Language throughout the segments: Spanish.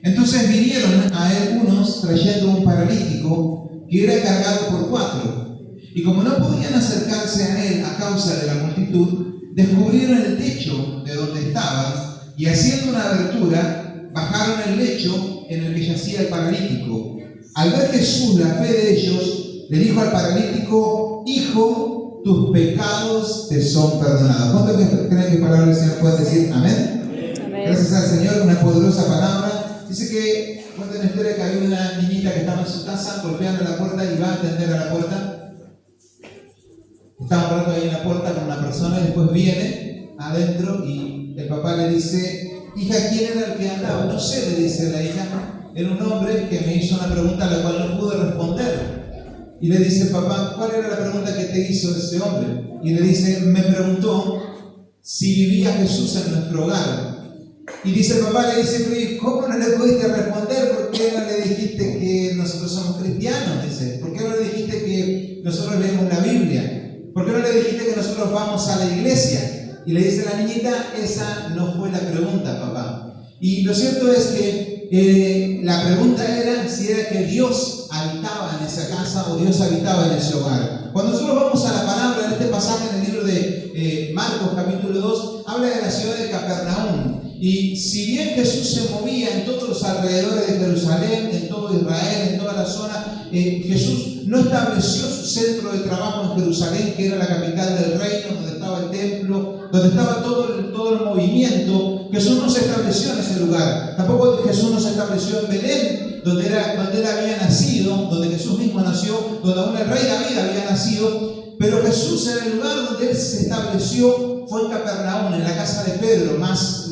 Entonces vinieron a él unos trayendo un paralítico que era cargado por 4. Y como no podían acercarse a él a causa de la multitud, descubrieron el techo de donde estaban y haciendo una abertura, bajaron el lecho en el que yacía el paralítico. Al ver Jesús la fe de ellos, le dijo al paralítico: Hijo, tus pecados te son perdonados. ¿Cuántos creen que palabra del Señor pueden decir amén? Amén. Gracias al Señor, una poderosa palabra. Dice que cuenta una historia que había una niñita que estaba en su casa, golpeando la puerta y va a atender a la puerta. Estaba hablando ahí en la puerta con una persona y después viene adentro y el papá le dice: hija, ¿quién era el que andaba? No sé, le dice la hija. Era un hombre que me hizo una pregunta a la cual no pude responder. Y le dice: papá, ¿cuál era la pregunta que te hizo ese hombre? Y le dice: me preguntó si vivía Jesús en nuestro hogar. Y dice el papá, le dice: pero ¿cómo no le pudiste responder? ¿Por qué no le dijiste que nosotros somos cristianos? Dice: ¿por qué no le dijiste que nosotros leemos la Biblia? ¿Por qué no le dijiste que nosotros vamos a la iglesia? Y le dice la niñita: esa no fue la pregunta, papá. Y lo cierto es que la pregunta era si era que Dios habitaba en esa casa o Dios habitaba en ese hogar. Cuando nosotros vamos a la palabra en este pasaje en el libro de Marcos capítulo 2, habla de la ciudad de Capernaum. Y si bien Jesús se movía en todos los alrededores de Jerusalén, en todo Israel, en toda la zona, Jesús no estableció su centro de trabajo en Jerusalén, que era la capital del reino, donde estaba el templo, donde estaba todo el movimiento. Jesús no se estableció en ese lugar. Tampoco Jesús no se estableció en Belén, donde él había nacido, donde Jesús mismo nació, donde aún el rey David había nacido. Pero Jesús, en el lugar donde él se estableció, fue en Capernaum, en la casa de Pedro, más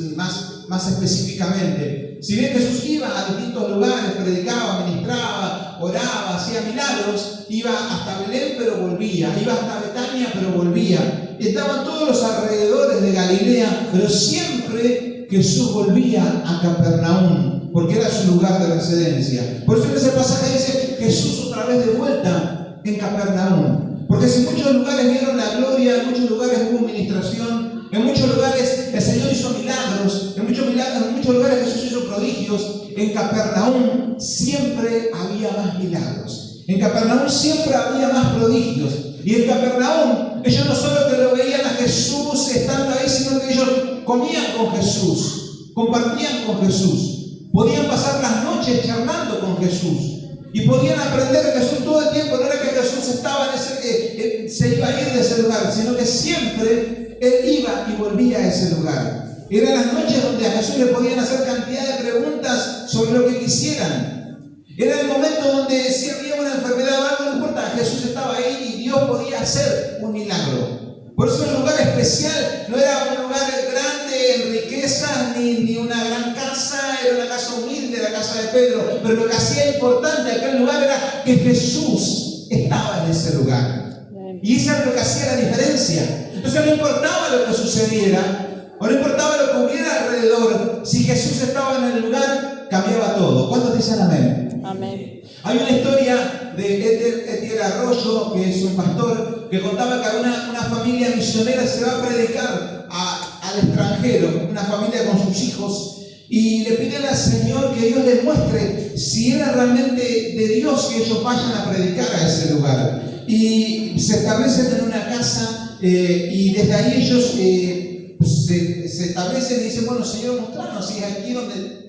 específicamente. Si bien Jesús iba a distintos lugares, predicaba, ministraba, oraba, hacía milagros, iba hasta Belén pero volvía, iba hasta Betania pero volvía. Estaban todos los alrededores de Galilea, pero siempre Jesús volvía a Capernaum, porque era su lugar de residencia. Por eso en ese pasaje dice: Jesús otra vez de vuelta en Capernaum. Porque si en muchos lugares vieron la gloria, en muchos lugares hubo ministración, en muchos lugares el Señor hizo milagros, en muchos lugares Jesús hizo prodigios, en Capernaum siempre había más milagros. En Capernaum siempre había más prodigios. Y en Capernaum ellos no solo que lo veían a Jesús estando ahí, sino que ellos comían con Jesús, compartían con Jesús, podían pasar las noches charlando con Jesús. Y podían aprender de Jesús todo el tiempo. No era que Jesús estaba se iba a ir de ese lugar, sino que siempre Él iba y volvía a ese lugar. Eran las noches donde a Jesús le podían hacer cantidad de preguntas sobre lo que quisieran. Era el momento donde si había una enfermedad o algo, no importa, Jesús estaba ahí y Dios podía hacer un milagro. Por eso el lugar especial no era un lugar grande en riquezas ni una gran casa, era una casa humilde, la casa de Pedro. Pero lo que hacía importante aquel lugar era que Jesús estaba en ese lugar. Y eso es lo que hacía la diferencia. Entonces no importaba lo que sucediera, o no importaba lo que hubiera alrededor, si Jesús estaba en el lugar, cambiaba todo. ¿Cuántos dicen amén? Amén. Hay una historia de Etiel Arroyo, que es un pastor, que contaba que una familia misionera se va a predicar al extranjero, una familia con sus hijos, y le piden al Señor que Dios les muestre si era realmente de Dios que ellos vayan a predicar a ese lugar. Y se establecen en una casa y desde ahí ellos se establecen y dicen: bueno, Señor, mostranos si es aquí donde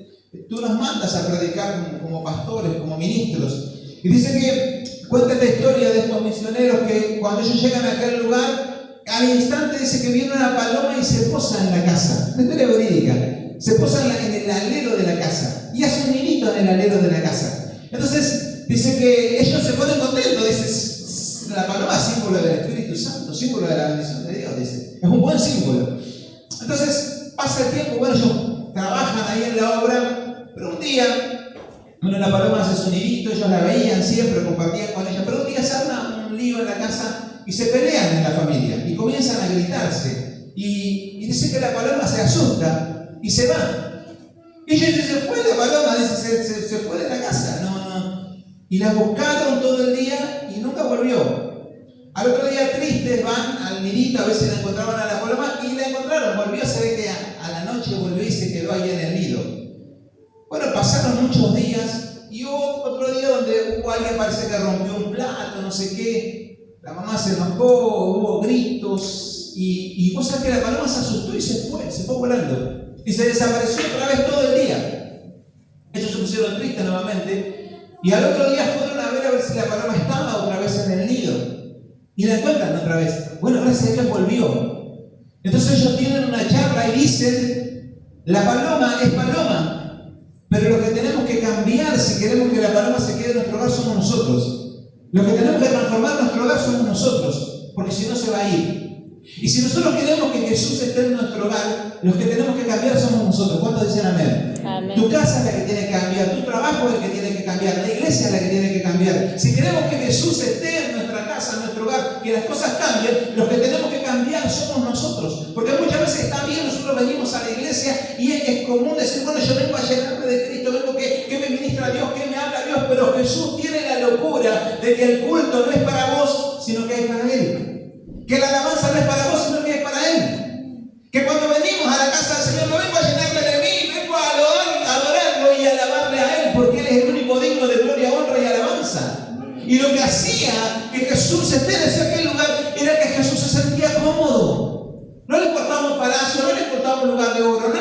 tú nos mandas a predicar como pastores, como ministros. Y dice que cuenta esta historia de estos misioneros que cuando ellos llegan a aquel lugar, al instante dice que viene una paloma y se posa en la casa. Una historia verídica. Se posa en el alero de la casa y hace un nidito en el alero de la casa. Entonces dice que ellos se ponen contentos. Dice: la paloma es símbolo del Espíritu Santo, símbolo de la bendición de Dios, dice. Es un buen símbolo. Entonces pasa el tiempo, bueno, ellos trabajan ahí en la obra, pero un día, bueno, la paloma hace su nidito, ellos la veían siempre, compartían con ella, pero un día se arma un lío en la casa y se pelean en la familia y comienzan a gritarse. Y dice que la paloma se asusta y se va. Y ellos dicen: se fue la paloma, dice, se fue de la casa. No. Y la buscaron todo el día y nunca volvió. Al otro día, tristes, van al nidito a ver si la encontraban a la paloma y la encontraron. Volvió, se ve que a la noche volvió y se quedó ahí en el nido. Bueno, pasaron pasaron muchos días y hubo otro día donde hubo alguien, parece que rompió un plato, no sé qué. La mamá se enojó, hubo gritos y vos sabés que la paloma se asustó y se fue volando. Y se desapareció otra vez todo el día. Ellos se pusieron tristes nuevamente y al otro día fueron a ver si la paloma estaba otra vez en el nido. Y la encuentran otra vez. Bueno, gracias a Dios volvió. Entonces ellos tienen una charla y dicen, la paloma es paloma, pero lo que tenemos que cambiar si queremos que la paloma se quede en nuestro hogar somos nosotros. Lo que tenemos que transformar nuestro hogar somos nosotros, porque si no se va a ir. Y si nosotros queremos que Jesús esté en nuestro hogar, los que tenemos que cambiar somos nosotros. ¿Cuántos dicen amén? Amén. Tu casa es la que tiene que cambiar, tu trabajo es el que tiene que cambiar, la iglesia es la que tiene que cambiar. Si queremos que Jesús esté en nuestra casa, en nuestro hogar, que las cosas cambien, los que tenemos que cambiar somos nosotros. Porque muchas veces está bien, nosotros venimos a la iglesia y es común decir, bueno, yo vengo a llenarme de Cristo, vengo que me ministra Dios, que me habla Dios, pero Jesús tiene la locura de que el culto no es para vos, sino que es para Él. Que la alabanza no es para vos, sino que es para Él. Que cuando venimos a la casa del Señor, no vengo a llenarle de mí, vengo a adorarlo y a alabarle a Él, porque Él es el único digno de gloria, honra y alabanza. Y lo que hacía que Jesús esté en aquel lugar era que Jesús se sentía cómodo. No le importaba un palacio, no le importaba un lugar de oro,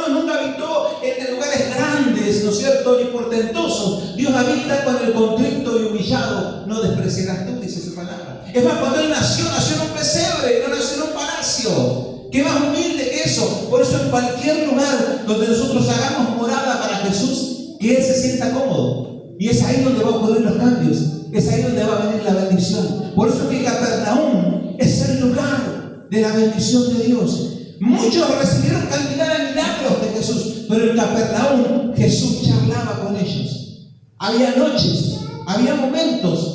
nunca habitó en lugares grandes, ¿no es cierto?, ni portentosos. Dios habita con el contrito y humillado, no despreciarás tú, dice su palabra. Es más, cuando Él nació en un pesebre, no nació en un palacio. ¿Qué más humilde que eso? Por eso en cualquier lugar donde nosotros hagamos morada para Jesús, que Él se sienta cómodo. Y es ahí donde va a ocurrir los cambios. Es ahí donde va a venir la bendición. Por eso que Capernaum es el lugar de la bendición de Dios. Muchos recibieron cantidad de milagros de Jesús, pero en Capernaum Jesús charlaba con ellos. Había noches, había momentos.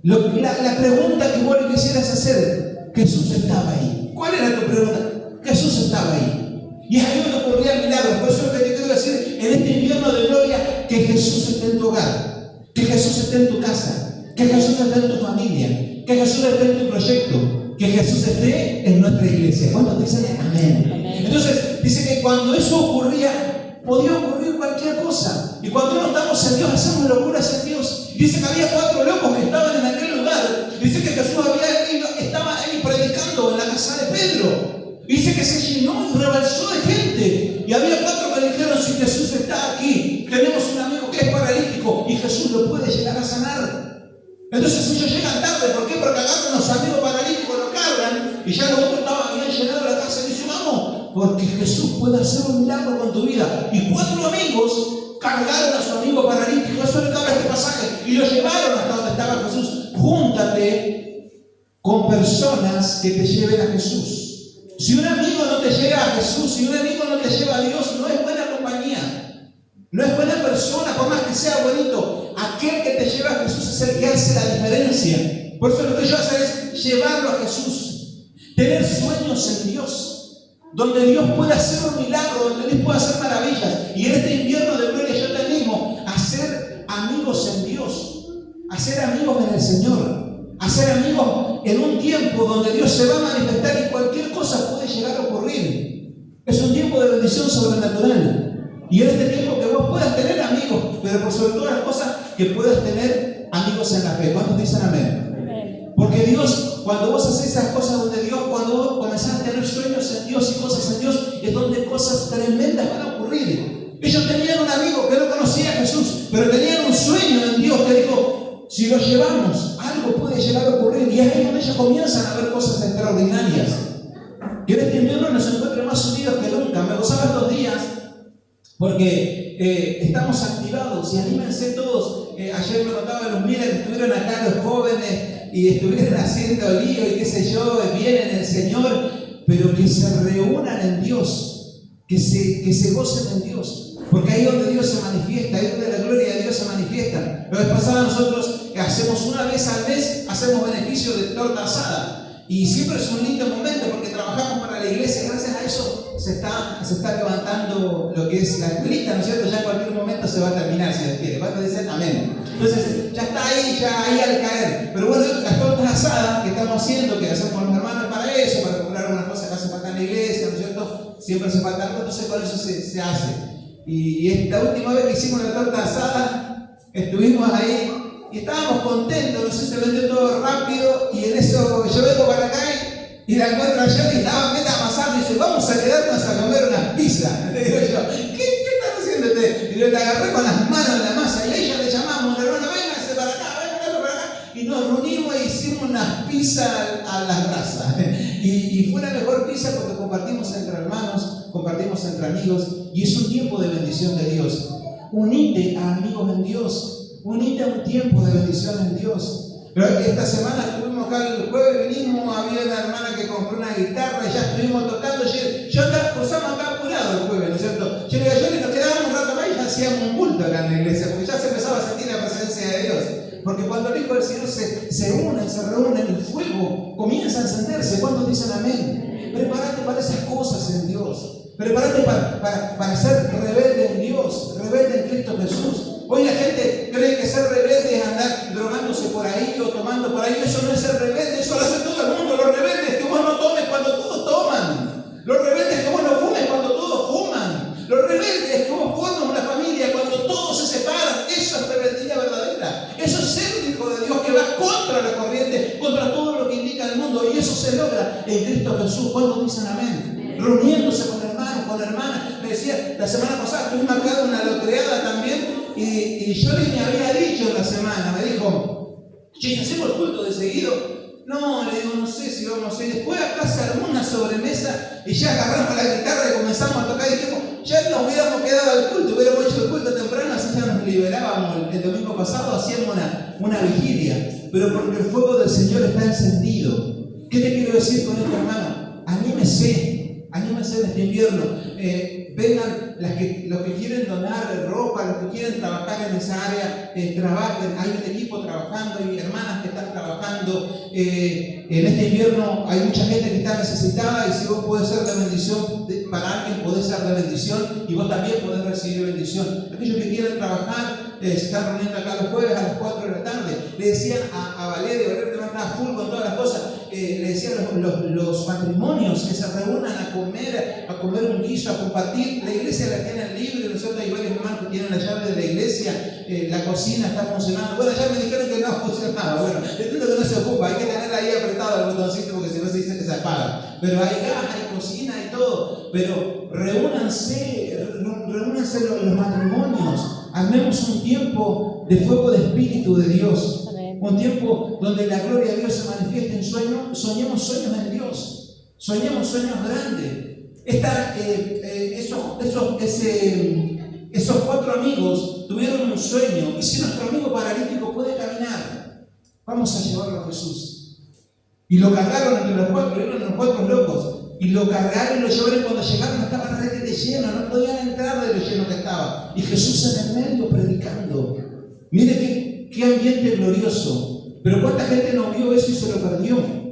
La pregunta que vos le quisieras hacer, Jesús estaba ahí. ¿Cuál era tu pregunta? Jesús estaba ahí. Y es ahí donde ocurría el milagro. Por eso es lo que te quiero decir en este invierno de gloria, que Jesús esté en tu hogar, que Jesús esté en tu casa, que Jesús esté en tu familia, que Jesús esté en tu proyecto, que Jesús esté en nuestra iglesia. ¿Cuántos dicen amén? Amén. Entonces, dice que cuando eso ocurría, podía ocurrir cualquier cosa. Y cuando no estamos en Dios, hacemos locuras en Dios. Dice que había 4 locos que estaban en aquel lugar. Dice que Jesús estaba ahí predicando en la casa de Pedro. Dice que se llenó y rebalsó de gente. Y había 4 que dijeron, si Jesús está aquí, tenemos un amigo que es paralítico y Jesús lo puede llegar a sanar. Entonces ellos llegan tarde. ¿Por qué? Porque agarran a los amigos paralíticos, lo cargan y ya los otros estaban bien llenados la casa. Y dicen, vamos, porque Jesús puede hacer un milagro con tu vida. Y 4 amigos cargaron a su amigo paralítico. Eso es este pasaje. Y lo llevaron hasta donde estaba Jesús. Júntate con personas que te lleven a Jesús. Si un amigo no te lleva a Jesús, si un amigo no te lleva a Dios, no es buena compañía. No es buena persona, por más que sea bonito. Aquel que te lleva a Jesús es el que hace la diferencia. Por eso lo que yo hago es llevarlo a Jesús. Tener sueños en Dios, donde Dios puede hacer un milagro, donde Dios puede hacer maravillas. Y en este invierno de gloria yo te animo a ser amigos en Dios, a ser amigos en el Señor, a ser amigos en un tiempo donde Dios se va a manifestar y cualquier cosa puede llegar a ocurrir. Es un tiempo de bendición sobrenatural. Y en este tiempo que vos puedas tener amigos, pero por sobre todas las cosas que puedas tener amigos en la fe. ¿Cuántos dicen amén? Amén. Porque Dios, cuando vos haces esas cosas donde Dios, cuando vos comenzás a tener sueños en Dios y cosas en Dios, es donde cosas tremendas van a ocurrir. Ellos tenían un amigo que no conocía a Jesús, pero tenían un sueño en Dios que dijo, si lo llevamos, algo puede llegar a ocurrir. Y es ahí donde ellos comienzan a ver cosas extraordinarias. Que en este invierno nos encuentre más unidos que nunca. Me gozaba estos días porque estamos activados y anímense todos. Ayer me contaba los miles que estuvieron acá los jóvenes y estuvieron haciendo lío y qué sé yo, vienen el Señor, pero que se reúnan en Dios, que se gocen en Dios, porque ahí donde Dios se manifiesta, ahí donde la gloria de Dios se manifiesta. La vez pasada nosotros hacemos una vez al mes, hacemos beneficio de torta asada. Y siempre es un lindo momento porque trabajamos para la iglesia. Gracias a eso se está levantando lo que es la escuelita, ¿no es cierto? Ya en cualquier momento se va a terminar, si Dios quiere. ¿Cuántos dicen amén? Entonces, ya está ahí al caer. Pero bueno, las tortas asadas que estamos haciendo, que hacemos con los hermanos para eso, para comprar algunas cosas que hace falta en la iglesia, ¿no es cierto? Siempre hace falta algo, entonces con eso se hace. Y esta última vez que hicimos la torta asada, estuvimos ahí y estábamos contentos, no sé, se vendió todo rápido y en eso yo vengo para acá y la encuentro allá y estaba meta amasando y dice, vamos a quedarnos a comer unas pizzas. Le digo yo, ¿qué estás haciendo usted? Y yo te agarré con las manos en la masa y a ella le llamamos, hermano, véngase para acá, véngase para acá. Y nos reunimos e hicimos unas pizzas a las brasas. Y fue la mejor pizza porque compartimos entre hermanos, compartimos entre amigos y es un tiempo de bendición de Dios. Unite a amigos en Dios, unite a un tiempo de bendición en Dios. Pero esta semana estuvimos acá, el jueves vinimos, había una hermana que compró una guitarra y ya estuvimos tocando. Yo cruzamos acá apurado el jueves, ¿no es cierto? Yo le digo, nos quedábamos un rato más y ya hacíamos un culto acá en la iglesia, porque ya se empezaba a sentir la presencia de Dios. Porque cuando el Hijo del Señor se unen, se reúnen, el fuego comienza a encenderse. ¿Cuántos dicen amén? Prepárate para esas cosas en Dios. Prepárate para ser rebelde en Dios, rebelde en Cristo Jesús. Hoy la gente cree que ser rebelde es andar drogándose por ahí o tomando por ahí. Eso no es ser rebelde, eso lo hace todo el mundo. Los rebeldes que vos no tomes cuando todos toman. Los rebeldes que vos no fumes cuando todos fuman. Los rebeldes que vos formas una familia cuando todos se separan. Eso es rebeldía verdadera. Eso es ser un hijo de Dios que va contra la corriente, contra todo lo que indica el mundo. Y eso se logra en Cristo Jesús. ¿Cuántos dicen amén? Reuniéndose con hermanos, con hermanas. Me decía, la semana pasada estuvimos acá en una lotreada también y yo le había dicho la semana, me dijo, che, ¿hacemos el culto de seguido? No, le digo, no sé si vamos a ir. Después acá se armó una sobremesa y ya agarramos la guitarra y comenzamos a tocar y dijimos, ya nos hubiéramos quedado al culto, hubiéramos hecho el culto temprano, así ya nos liberábamos. El domingo pasado hacíamos una vigilia, pero porque el fuego del Señor está encendido. ¿Qué te quiero decir con esto, hermano? Anímese en este invierno. Vengan los que quieren donar ropa, los que quieren trabajar en esa área, trabajen. Hay un equipo trabajando, hay hermanas que están trabajando. En este invierno hay mucha gente que está necesitada y si vos podés ser de bendición para alguien, podés ser de bendición y vos también podés recibir bendición. Aquellos que quieren trabajar se están reuniendo acá los jueves a las 4 de la tarde. Le decían a Valeria también estaba full con todas las cosas. Le decían los matrimonios que se reúnan a comer un guiso, a compartir. La iglesia la tienen libre, nosotros hay varios hermanos que tienen la llave de la iglesia, la cocina está funcionando. Bueno, ya me dijeron que no funcionaba. Bueno, entiendo que no se ocupa, hay que tener ahí apretado el botoncito porque si no se dice que se apaga. Pero hay gas, hay cocina y todo. Pero reúnanse los matrimonios. Armemos un tiempo de fuego de Espíritu de Dios. Un tiempo donde la gloria de Dios se manifieste en sueños. Soñemos sueños en Dios. Soñemos sueños grandes. Esos 4 amigos tuvieron un sueño. Y si nuestro amigo paralítico puede caminar, vamos a llevarlo a Jesús. Y lo cargaron entre los 4, eran los 4 locos. Y lo cargaron y lo llevaron. Cuando llegaron estaban requete lleno, no podían entrar de lo lleno que estaba. Y Jesús en el medio predicando. Mire qué ambiente glorioso. Pero cuánta gente no vio eso y se lo perdió.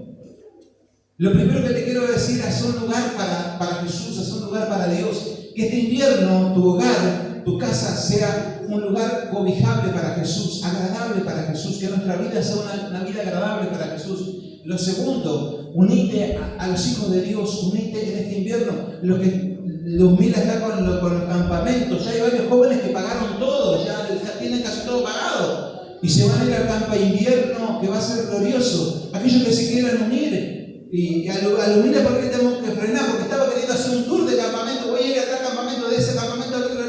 Lo primero que te quiero decir, haz un lugar para Jesús, haz un lugar para Dios. Que este invierno tu hogar, tu casa sea un lugar cobijable para Jesús, agradable para Jesús. Que nuestra vida sea una vida agradable para Jesús. Lo segundo, unite a los hijos de Dios, unite en este invierno. Los mil acá con los campamentos, ya hay varios jóvenes que pagaron todo, ya tienen casi todo pagado. Y se van a ir al campo de invierno que va a ser glorioso. Aquellos que se quieran unir, y al unir, ¿por qué tenemos que frenar? Porque estaba queriendo hacer un tour de campamento, voy a ir a tal campamento, de ese campamento al otro.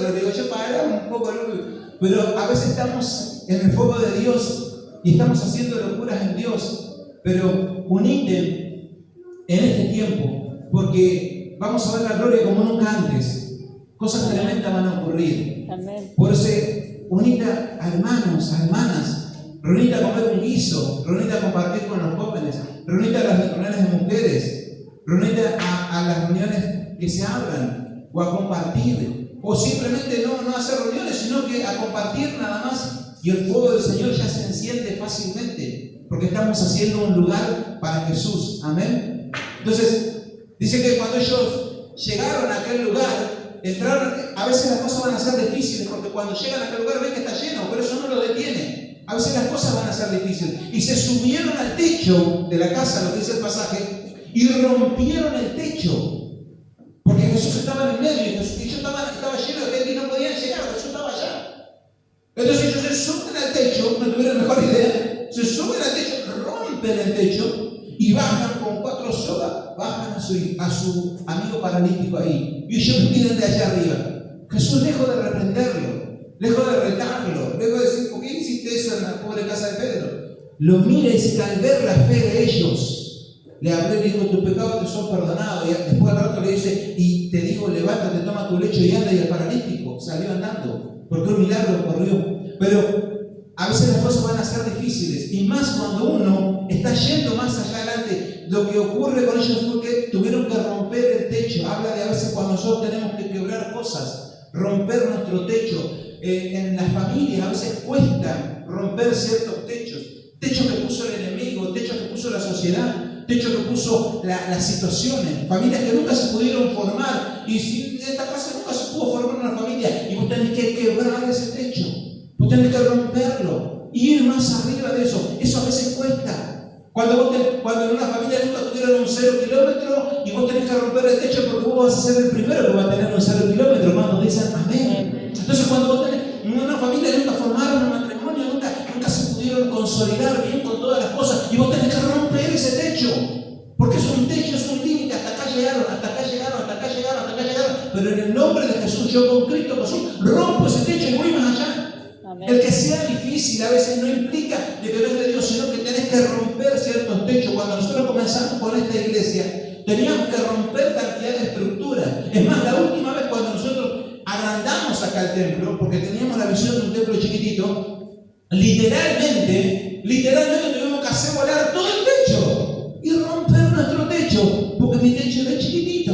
Le digo, yo paramos un poco, pero a veces estamos en el fuego de Dios y estamos haciendo locuras en Dios. Pero unite en este tiempo, porque vamos a ver la gloria como nunca antes. Cosas tremendas van a ocurrir. Amén. Por eso, unite a hermanos, a hermanas, reunite a comer un guiso, reunite a compartir con los jóvenes, reunite a las reuniones de mujeres, reunite a las reuniones que se abran, o a compartir, o simplemente no hacer reuniones, sino que a compartir nada más, y el fuego del Señor ya se enciende fácilmente. Porque estamos haciendo un lugar para Jesús. Amén. Entonces, dice que cuando ellos llegaron a aquel lugar, entraron, a veces las cosas van a ser difíciles, porque cuando llegan a aquel lugar ven que está lleno, pero eso no lo detiene. A veces las cosas van a ser difíciles. Y se subieron al techo de la casa, lo que dice el pasaje, y rompieron el techo. Porque Jesús estaba en el medio y yo estaba lleno de Entonces ellos se suben al techo, no tuvieron mejor idea, se suben al techo, rompen el techo y bajan con 4 sogas, bajan a su amigo paralítico ahí. Y ellos miran de allá arriba. Jesús, lejos de reprenderlo, lejos de retarlo, lejos de decir, ¿por qué hiciste eso en la pobre casa de Pedro? Lo mira y dice, al ver la fe de ellos, le habló y le dijo, tus pecados te son perdonados. Y después al rato le dice, y te digo, levántate, toma tu lecho y anda. Y el paralítico salió andando, porque un milagro ocurrió. Pero a veces las cosas van a ser difíciles, y más cuando uno está yendo más allá adelante. Lo que ocurre con ellos fue que tuvieron que romper el techo. Habla de a veces cuando nosotros tenemos que quebrar cosas, romper nuestro techo. En las familias a veces cuesta romper ciertos techos. Techos que puso el enemigo, techos que puso la sociedad, techos que puso las situaciones. Familias que nunca se pudieron formar. Y si esta casa nunca se pudo formar una familia, y vos tenés que quebrar ese techo. Vos tenés que romperlo, ir más arriba de eso. Eso a veces cuesta. Cuando en una familia nunca tuvieron un 0 kilómetro y vos tenés que romper el techo, porque vos vas a ser el primero que va a tener un 0 kilómetro. Cuando dicen amén. Entonces cuando vos tenés una familia nunca formaron un matrimonio, nunca se pudieron consolidar bien con todas las cosas, y vos tenés que romper ese techo. Porque es un techo, es un límite. Hasta acá llegaron, hasta acá llegaron, hasta acá llegaron, hasta acá llegaron. Pero en el nombre de Jesús, yo con Cristo Jesús rompo ese techo y voy más allá. El que sea difícil a veces no implica de que no es de Dios, sino que tenés que romper ciertos techos. Cuando nosotros comenzamos con esta iglesia, teníamos que romper cantidad de estructuras. Es más, la última vez cuando nosotros agrandamos acá el templo, porque teníamos la visión de un templo chiquitito, literalmente tuvimos que hacer volar todo el techo y romper nuestro techo, porque mi techo era chiquitito.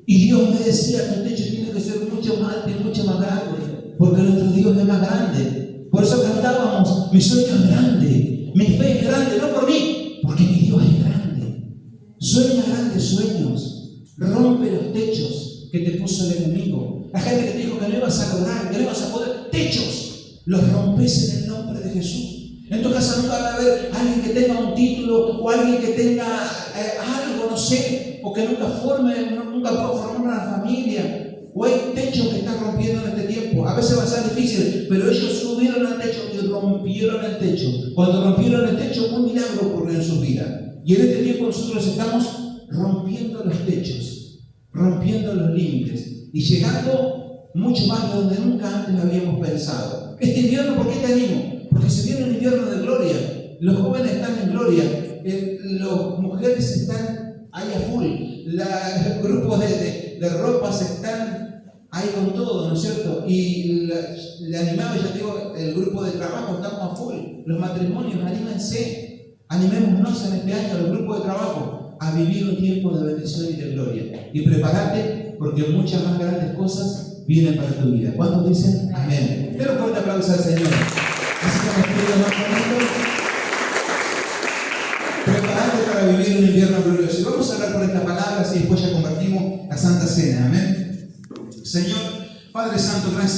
Y Dios me decía, tu techo tiene que ser mucho más alto y mucho más grande, porque nuestro Dios es más grande. Por eso cantábamos, mi sueño es grande, mi fe es grande, no por mí, porque mi Dios es grande. Sueña grandes sueños, rompe los techos que te puso el enemigo. La gente que te dijo que no ibas a lograr, que no ibas a poder, techos, los rompes en el nombre de Jesús. En tu casa nunca va a haber alguien que tenga un título, o alguien que tenga algo, no sé, o que nunca pueda formar una familia. O hay techos que están rompiendo en este tiempo. A veces va a ser difícil, pero ellos subieron al techo y rompieron el techo. Cuando rompieron el techo, un milagro ocurrió en su vida. Y en este tiempo nosotros estamos rompiendo los techos, rompiendo los límites y llegando mucho más de donde nunca antes habíamos pensado. Este invierno, ¿por qué te animo? Porque se viene un invierno de gloria. Los jóvenes están en gloria, las mujeres están ahí a full, los grupos de ropas están ahí con todo, ¿no es cierto? Y le animaba, ya te digo, el grupo de trabajo estamos a full. Los matrimonios, anímense, animémonos en este año, los grupos de trabajo, a vivir un tiempo de bendición y de gloria. Y prepárate, porque muchas más grandes cosas vienen para tu vida. ¿Cuántos dicen amén? Pero un fuerte aplauso al Señor. Así que nos pido más bonito. Prepárate para vivir un invierno glorioso. Y vamos a hablar por estas palabras y después ya convertimos la Santa Cena. Amén. Señor, Padre Santo, gracias.